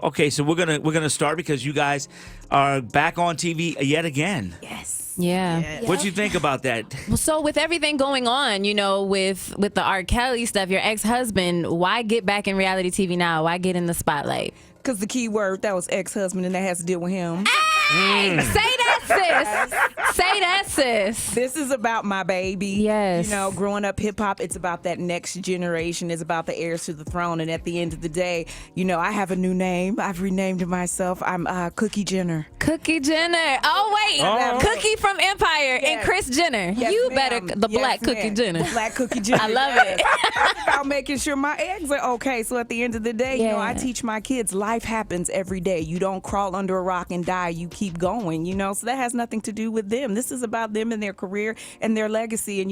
Okay, so we're gonna start because you guys are back on TV yet again. Yes. Yeah. Yes. What'd you think about that? Well, so with everything going on, with the R. Kelly stuff, your ex-husband, why get back in reality TV now? Why get in the spotlight? Because the key word, that was ex-husband, and that has to deal with him. Hey, say that, sis. Say that, sis. This is about my baby. Yes. Growing up hip-hop, it's about that next generation. It's about the heirs to the throne. And at the end of the day, I have a new name. I've renamed myself. I'm Cookie Jenner. Cookie Jenner. Oh, wait. Cookie from Empire and Kris Jenner. Yes, you ma'am. better, the Yes, Black Cookie ma'am. Jenner. The Black Cookie Jenner. I love it. It's about making sure my eggs are okay. So at the end of the day, I teach my kids life happens every day. You don't crawl under a rock and die. You keep going, So that has nothing to do with them. This is about them and their career and their legacy. And,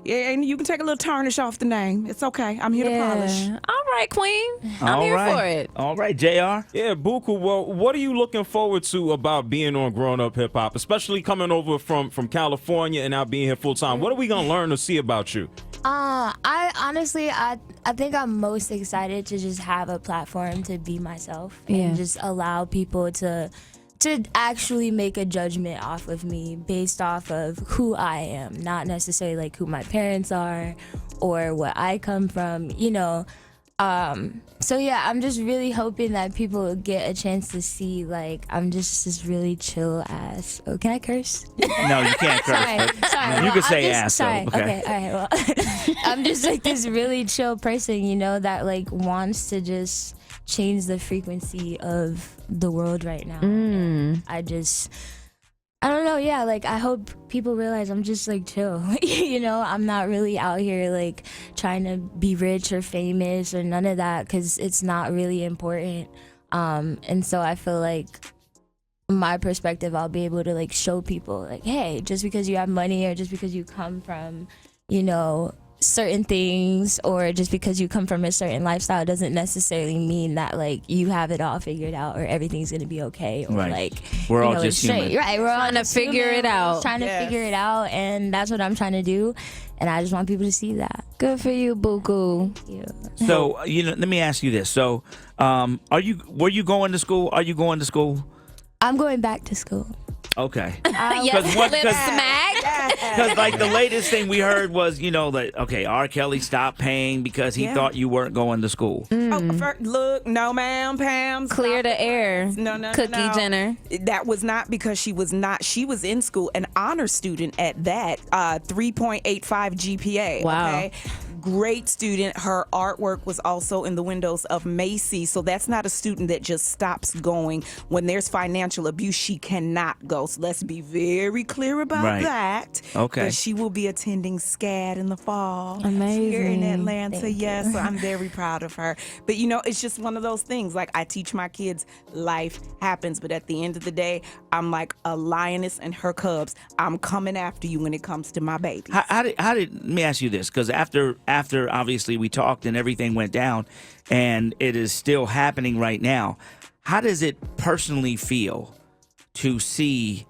and you can take a little tarnish off the name. It's okay. I'm here to polish. All right, Queen. I'm All here right. for it. All right, JR. Yeah, Buku, well, what are you looking forward to about being on Growing Up Hip Hop, especially coming over from California and now being here full time? What are we going to learn or see about you? I honestly, I think I'm most excited to just have a platform to be myself and just allow people to actually make a judgment off of me based off of who I am, not necessarily like who my parents are or what I come from, So yeah, I'm just really hoping that people get a chance to see like I'm just this really chill ass. Oh, can I curse? No, you can't curse. Sorry. You Well, can say I'm just, ass, sorry. though. Okay. All right. Well, I'm just like this really chill person, that like wants to just change the frequency of the world right now. And I don't know. Yeah, like I hope people realize I'm just like chill. I'm not really out here like trying to be rich or famous or none of that because it's not really important. And so I feel like my perspective, I'll be able to like show people like, hey, just because you have money or just because you come from, certain things or just because you come from a certain lifestyle doesn't necessarily mean that like you have it all figured out or everything's gonna be okay or like we're all it's just straight. human. Right, we're all Trying to just figure human. it out. We're just trying to figure it out, and that's what I'm trying to do, and I just want people to see that. Good for you, Buku. Yeah. So, let me ask you this. So, were you going to school? Are you going to school? I'm going back to school. Okay. Yes, lip smack. Because like the latest thing we heard was, that R. Kelly stopped paying because he thought you weren't going to school. Look, no, ma'am, Pam. Clear the air. No, Cookie Jenner. That was not because she was not. She was in school, an honor student at that, 3.85 GPA. Wow. Okay? Great student. Her artwork was also in the windows of Macy's. So that's not a student that just stops going. When there's financial abuse, she cannot go. So let's be very clear about that. Okay. But she will be attending SCAD in the fall. Amazing. Here in Atlanta. Thank Yes. So I'm very proud of her. But it's just one of those things. Like I teach my kids life happens. But at the end of the day, I'm like a lioness and her cubs. I'm coming after you when it comes to my baby. How did let me ask you this, because after obviously we talked and everything went down and it is still happening right now, how does it personally feel to see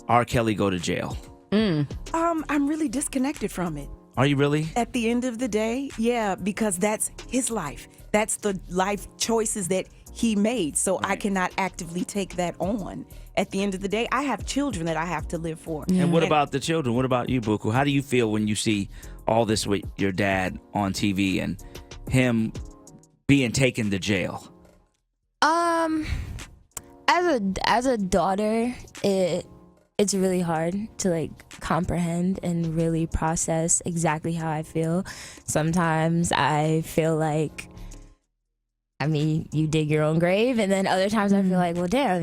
R. Kelly go to jail? I'm really disconnected from it. Are you really? At the end of the day, yeah, because that's his life. That's the life choices that he made. So I cannot actively take that on. At the end of the day, I have children that I have to live for. And what about the children? What about you, Buku? How do you feel when you see all this with your dad on TV and him being taken to jail? As a daughter, it's really hard to like comprehend and really process exactly how I feel. Sometimes I feel like, you dig your own grave, and then other times I feel like, well, damn,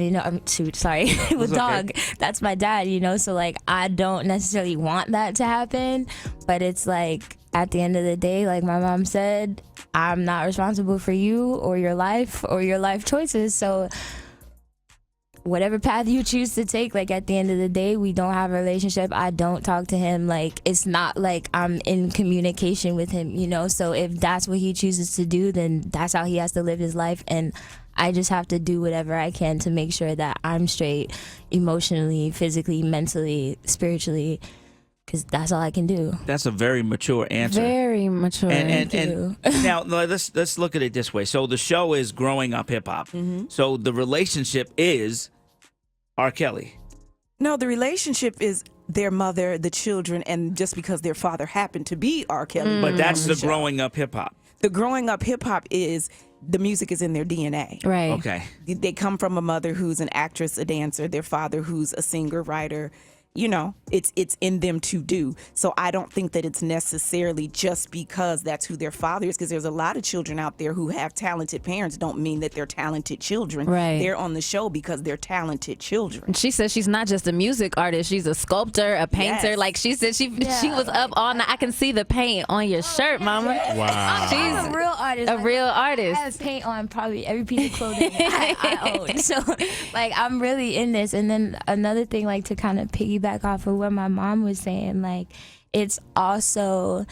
sorry, well, dog, that's my dad, so like I don't necessarily want that to happen, but it's like at the end of the day, like my mom said, I'm not responsible for you or your life choices, so whatever path you choose to take, like at the end of the day, we don't have a relationship. I don't talk to him. Like it's not like I'm in communication with him, so if that's what he chooses to do, then that's how he has to live his life, and I just have to do whatever I can to make sure that I'm straight emotionally, physically, mentally, spiritually, because that's all I can do. That's a very mature answer. Very mature. And now let's look at it this way. So the show is Growing Up Hip Hop. So the relationship is R. Kelly. No, the relationship is their mother, the children, and just because their father happened to be R. Kelly. But that's the show. Growing Up Hip Hop. The growing up hip hop is the music is in their DNA. right. Okay. They come from a mother who's an actress, a dancer, their father who's a singer, writer. You know, it's in them to do. So I don't think that it's necessarily just because that's who their father is, because there's a lot of children out there who have talented parents don't mean that they're talented children. Right. They're on the show because they're talented children. She says she's not just a music artist; she's a sculptor, a painter. Yes. Like she said, she was up all night. I can see the paint on your shirt, Mama. Wow. I'm a real artist. A real artist. I have paint on probably every piece of clothing I own. So, like, I'm really in this. And then another thing, like, to kind of piggyback off of what my mom was saying, like, it's also,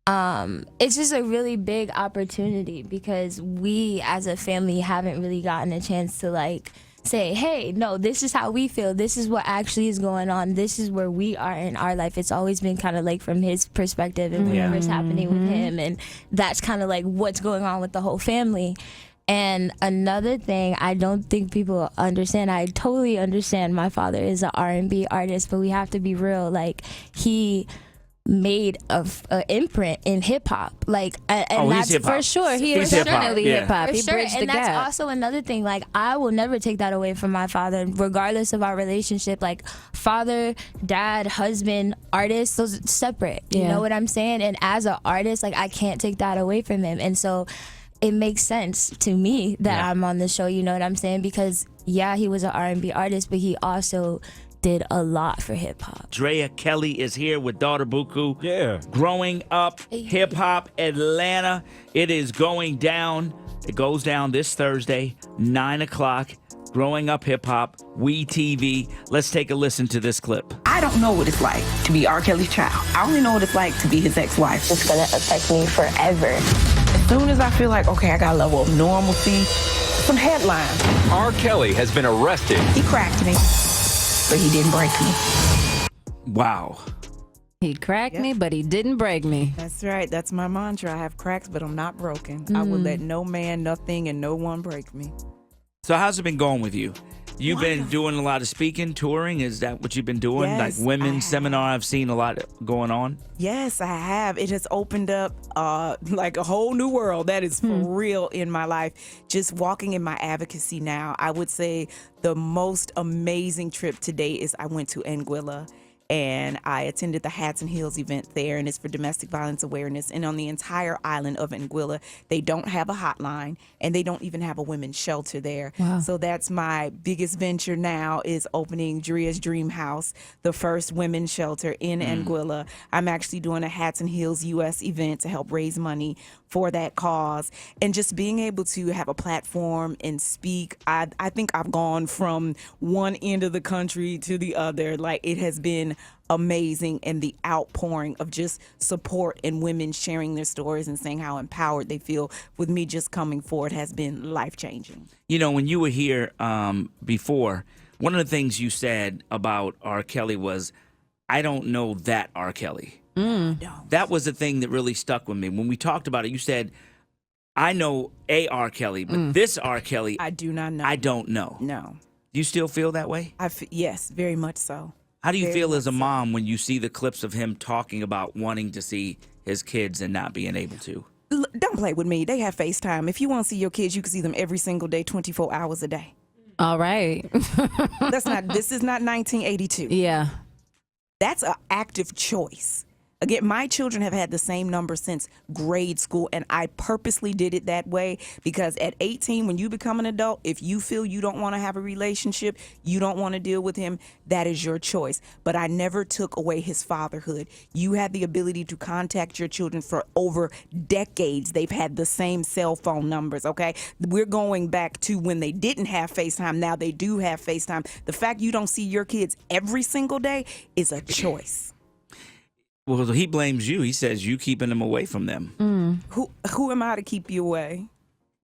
it's just a really big opportunity because we as a family haven't really gotten a chance to, like, say, hey, no, this is how we feel. This is what actually is going on. This is where we are in our life. It's always been kind of like from his perspective and whatever's happening with him. And that's kind of like what's going on with the whole family. And another thing I don't think people understand, I totally understand my father is an R&B artist, but we have to be real. Like, he made a imprint in hip hop, like, and he's that's hip-hop. For sure, he He's is hip-hop, definitely yeah. hip hop. for He sure. bridged the And that's gap. also another thing. Like, I will never take that away from my father, regardless of our relationship. Like, father, dad, husband, artist, those are separate. You Yeah. know what I'm saying? And as an artist, like, I can't take that away from him. And so it makes sense to me that I'm on the show. You know what I'm saying? Because yeah, he was an R&B artist, but he also did a lot for hip hop. Drea Kelly is here with daughter Buku. Yeah. Growing Up Hip Hop Atlanta. It is going down. It goes down this Thursday, 9 o'clock. Growing Up Hip Hop, We TV. Let's take a listen to this clip. I don't know what it's like to be R. Kelly's child. I only know what it's like to be his ex-wife. It's gonna affect me forever. As soon as I feel like, okay, I got a level of normalcy, some headlines. R. Kelly has been arrested. He cracked me, but he didn't break me. Wow. He cracked me, but he didn't break me. That's right. That's my mantra. I have cracks, but I'm not broken. I will let no man, nothing, and no one break me. So how's it been going with you? You've been doing a lot of speaking, touring. Is that what you've been doing? Yes, like women's I seminar, I've seen a lot going on. Yes, I have. It has opened up like a whole new world. That is for real in my life. Just walking in my advocacy now. I would say the most amazing trip to date is I went to Anguilla. And I attended the Hats and Heels event there, and it's for domestic violence awareness. And on the entire island of Anguilla, they don't have a hotline, and they don't even have a women's shelter there. Wow. So that's my biggest venture now, is opening Drea's Dream House, the first women's shelter in Anguilla. I'm actually doing a Hats and Heels US event to help raise money for that cause, and just being able to have a platform and speak. I think I've gone from one end of the country to the other. Like, it has been amazing, and the outpouring of just support and women sharing their stories and saying how empowered they feel with me just coming forward has been life-changing. You know, when you were here before, one of the things you said about R. Kelly was, I don't know that R. Kelly. That was the thing that really stuck with me. When we talked about it, you said, I know a R. Kelly, but this R. Kelly, I do not know. I don't know. No. Do you still feel that way? Yes, very much so. How do you Very feel as a much so. mom when you see the clips of him talking about wanting to see his kids and not being able to? Don't play with me. They have FaceTime. If you want to see your kids, you can see them every single day, 24 hours a day. All right. This is not 1982. Yeah. That's an active choice. Again, my children have had the same number since grade school, and I purposely did it that way because at 18, when you become an adult, if you feel you don't want to have a relationship, you don't want to deal with him, that is your choice. But I never took away his fatherhood. You had the ability to contact your children for over decades. They've had the same cell phone numbers, okay? We're going back to when they didn't have FaceTime. Now they do have FaceTime. The fact you don't see your kids every single day is a choice. Well, he blames you. He says you keeping them away from them. Who am I to keep you away?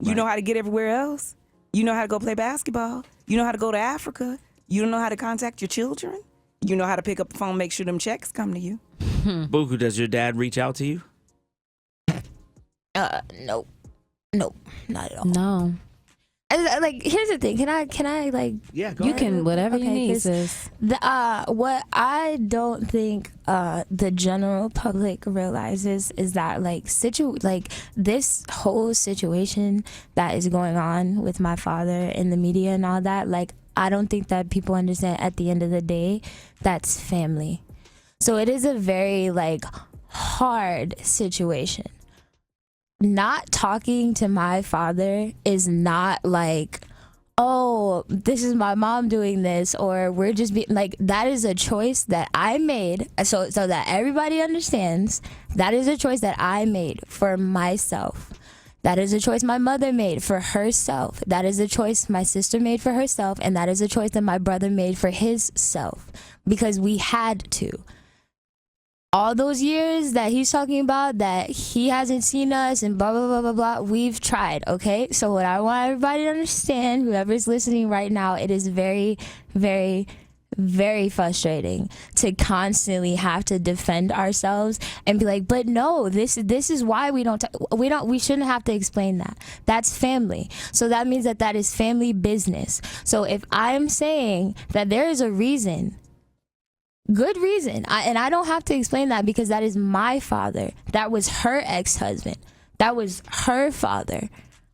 You know how to get everywhere else? You know how to go play basketball? You know how to go to Africa? You don't know how to contact your children? You know how to pick up the phone, make sure them checks come to you. Buku, does your dad reach out to you? Nope, not at all. No. Like, here's the thing. Can I like? Yeah, go You ahead. can, whatever you Okay, need, 'cause sis. What I don't think the general public realizes is that like this whole situation that is going on with my father in the media and all that, like, I don't think that people understand at the end of the day that's family. So it is a very like hard situation. Not talking to my father is not like, oh, this is my mom doing this, or we're just being like, that is a choice that I made. So that everybody understands, that is a choice that I made for myself. That is a choice my mother made for herself. That is a choice my sister made for herself. And that is a choice that my brother made for his self, because we had to. All those years that he's talking about that he hasn't seen us and blah, blah, blah, blah, blah, we've tried, okay? So what I want everybody to understand, whoever's listening right now, it is very, very, very frustrating to constantly have to defend ourselves and be like, but no, this is why we shouldn't have to explain that. That's family. So that means that is family business. So if I'm saying that there is a reason, good reason. And I don't have to explain that, because that is my father. That was her ex-husband. That was her father.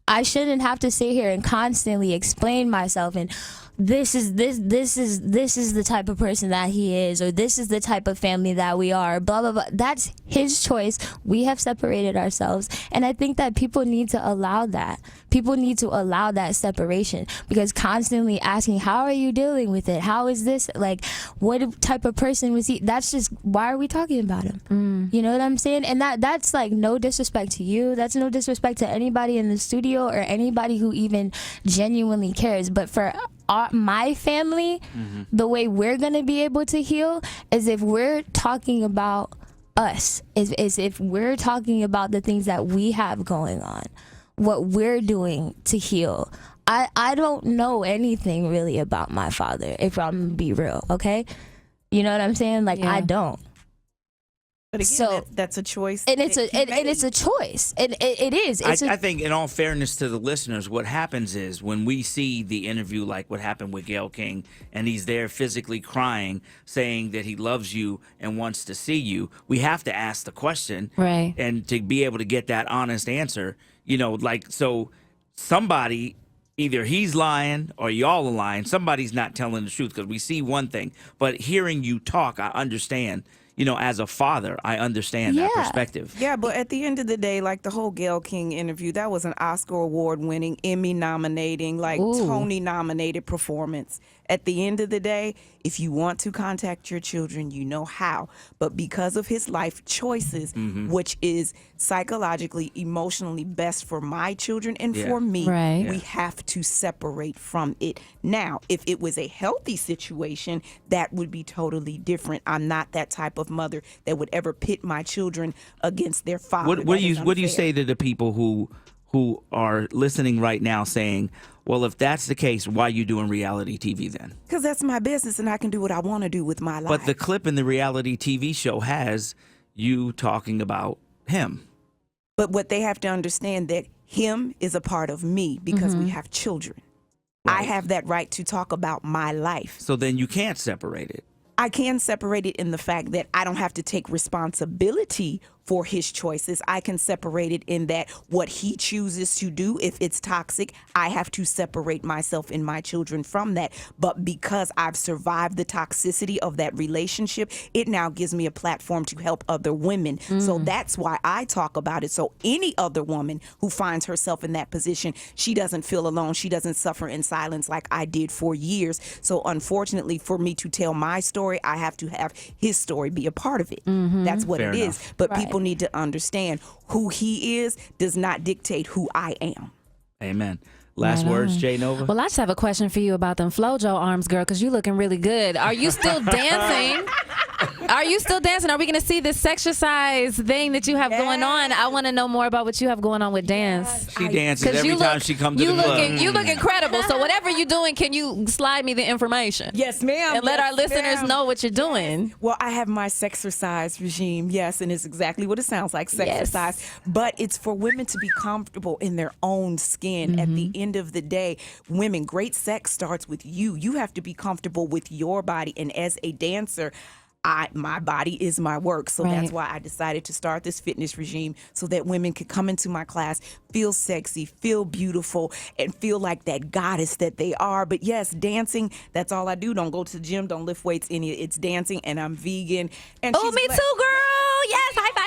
I shouldn't have to sit here and constantly explain myself and this is the type of person that he is, or this is the type of family that we are, blah, blah, blah. That's his choice. We have separated ourselves. And I think that people need to allow that. People need to allow that separation, because constantly asking, how are you dealing with it? How is this? Like, what type of person was he? That's just, why are we talking about him? You know what I'm saying? And that's like no disrespect to you. That's no disrespect to anybody in the studio or anybody who even genuinely cares. But for my family, the way we're gonna be able to heal is if we're talking about us, is if we're talking about the things that we have going on, what we're doing to heal. I don't know anything really about my father, if I'm gonna be real, okay? You know what I'm saying? Like, Yeah. I don't. But again, So- that's a choice. And it's that he and made. it's a choice. And it is. I think, in all fairness to the listeners, what happens is when we see the interview, like what happened with Gayle King, and he's there physically crying, saying that he loves you and wants to see you, we have to ask the question, Right. And to be able to get that honest answer, you know, like, so somebody, either he's lying or y'all are lying. Somebody's not telling the truth, because we see one thing, but hearing you talk, I understand. You know, as a father, I understand that Yeah. perspective. Yeah, but at the end of the day, like the whole Gayle King interview, that was an Oscar award winning, Emmy nominating, like Tony nominated performance. At the end of the day, if you want to contact your children, you know how. But because of his life choices, which is psychologically, emotionally best for my children and for me, Right. we have to separate from it. Now, if it was a healthy situation, that would be totally different. I'm not that type of mother that would ever pit my children against their father. What do That is you unfair. say to the people who are listening right now, saying, well, if that's the case, why are you doing reality TV then? Because that's my business and I can do what I want to do with my life. But the clip in the reality TV show has you talking about him. But what they have to understand, that him is a part of me because we have children. I have that right to talk about my life. So then you can't separate it. I can separate it in the fact that I don't have to take responsibility for his choices. I can separate it in that what he chooses to do, if it's toxic, I have to separate myself and my children from that. But because I've survived the toxicity of that relationship, it now gives me a platform to help other women. So that's why I talk about it. So any other woman who finds herself in that position, she doesn't feel alone. She doesn't suffer in silence like I did for years. So unfortunately, for me to tell my story, I have to have his story be a part of it. That's what Fair it enough. is. But people need to understand who he is does not dictate who I am. Amen. Last Right words, on. Jay Nova? Well, I just have a question for you about them Flojo arms, girl, because you looking really good. Are you still dancing? Are you still dancing? Are we going to see this sexercise thing that you have going on? I want to know more about what you have going on with dance. She dances every time she comes to the club. You look incredible. So whatever you're doing, can you slide me the information? Yes, ma'am. And let our listeners know what you're doing. Well, I have my sexercise regime, yes, and it's exactly what it sounds like, sexercise. But it's for women to be comfortable in their own skin. At the end of the day, women, great sex starts with you. You have to be comfortable with your body. And as a dancer, my body is my work. So that's why I decided to start this fitness regime so that women could come into my class, feel sexy, feel beautiful, and feel like that goddess that they are. But yes, dancing, that's all I do. Don't go to the gym, don't lift weights, it's dancing, and I'm vegan. And Oh, me too, girl. Yes, high five.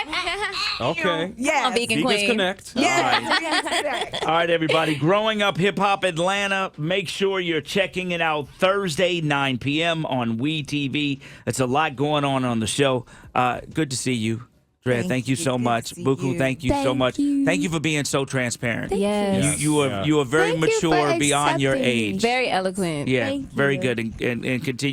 Okay. Yeah. I'm vegan Vegans queen. Connect. Yes. All right, everybody. Growing Up Hip Hop Atlanta. Make sure you're checking it out Thursday, 9 p.m. on WeTV. It's a lot going on the show. Good to see you. Drea, thank you so much. Buku, thank you so much. Thank you for being so transparent. Yes. You are very Thank you for mature beyond your accepting me. age. Very eloquent. Yeah, Thank very you. good. And continue